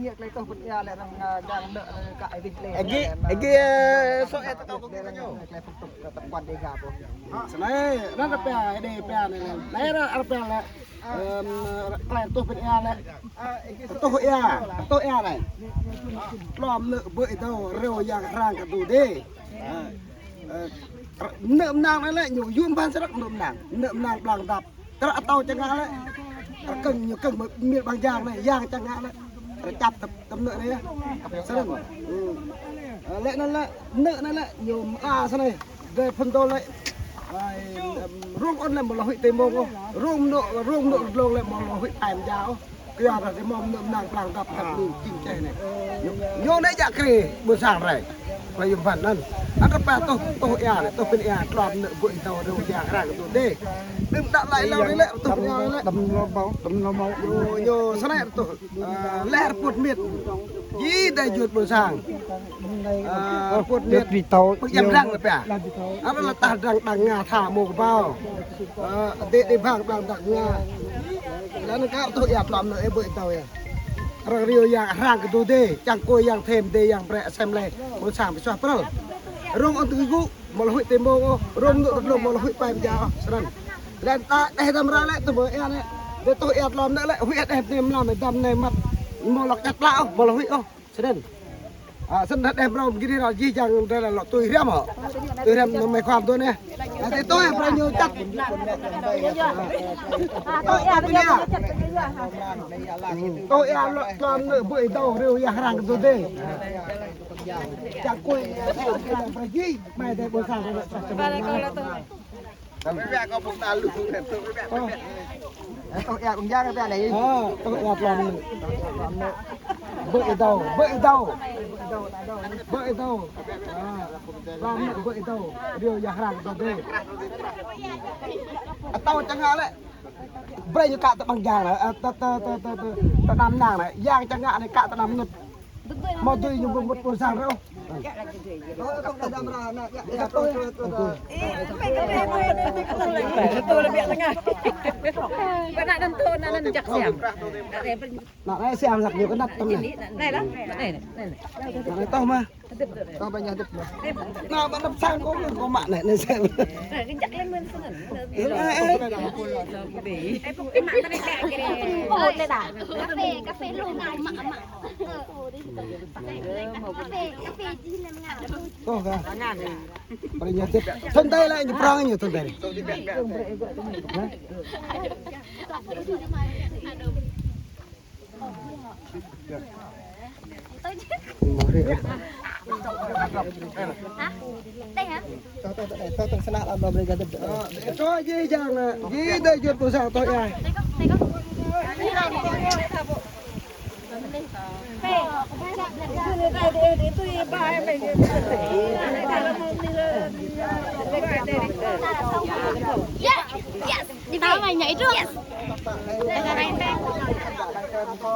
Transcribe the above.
giết lấy tôi bật ra lại đang nợ cãi vịt lên Egi so et tau ko kanyo. Tập quan đi gặp bố. Senai nang ka pa ide pa ne. Lai ra ar pa la. Klan tu bật ra la. Tu ya này. Lom nợ bơi tao rêu yang rang ka tu de. Nợ nang này lại nhiều yum ban sarak nợ nang blang dap. Tra tao chẳng ngã lại. Cần nhiều cần miệt bằng giang này, giang chẳng ngã lại. Chặt tập nợ này. Sao lại nó lại nợ nó lại nhiều sao này. Về phần tôi lại rung on lại một là huyện tây mông không, rung nợ lông lại một là huyện tàm giáo, kia là cái mông nợ nàng blang gặp tập đủ kinh chế này, vô đấy dạ kì buổi sáng này, phải dùng phầnนั้นanh các bạn tôi này tôiเป็นlàm nợ vội tàu đâu dạ ra cái tôi đi, đừng đặt lại lâu đấy lại tôi phải lại đâm nó máu, yo sao này tôi lẻ bột miệt, gì đây chuột buổi sáng, bột miệt vì tàu, em răng là phải, anh là ta đang ngà thả mồ vào, để vàng đang ngà,แล้วนั่นก็ตัวอยากลำเลยเบื่อตัวเราเรียอยากร่างกันตัวเดจังโกยยังเทมเดยังแปรเซมเลยคนสามไปชอบเปล่าร่มอันตุกุมลหุยเต็มโบร่มนุรมมลหุยไปมยาวฉะนั้นแล้วตาได้ทำไรแล้วตัวเบื่อเนี่ยเดี๋ยวตัวอยากลำนั่นแหละหุยแอบเต็มลำในดำในมัดมลกัดเปล่ามลหุยฉะนั้นสนัดแอบเรากินเราจีจังได้ละตัวเรียมตัวเรียมไม่ความตัวเนี่ยแต่ตัวแอบเราอยู่จัดตัวแอบเนี่ยตัวแอบตอนเนื้อบุยเต้าเรียวอยากร่างตัวเด้จากกุยไปจีไม่ได้บริษัทเลยไม่แบกก็พวกตาลุกเลยตัวไม่แบกตัวแอบมึงยากไปไหนตัวแอบลองเบื่อเต้าลองเบื่อเต้าเรียวอยากร่างตัวเด้เต้าจังหวะเลยเบรย์กะตะบางอย่างนะตะนำนางนะย่างจังหวะในกะตะนำนึกมาดูอยู่บนบนสร้างเราต้องตะดำรานะตัวระเบียบยังไงขนาดนั้นตัวนั้นจักเสียมน่ะไอ้เสียมสักอยู่ก็นับตรงนี้ไหนล่ะไหนต้องมาต้องไปยังดึกน่ะมันนับสร้างก็มาไหนในเสียมจักเล่นมันสนั่นไอ้พวกไอ้หมาตะแกะโอ้เลยด่ากาแฟโรงงานหมาTuh kan. Paling nyatip. Santai lah ini perangnya santai. Đây hả? Tôi từng senat làm beli gadep. Cho gì jangan. Gì đây jual pusat tôi ya. Itu bahaya begini. Yes, di bawahnya itu.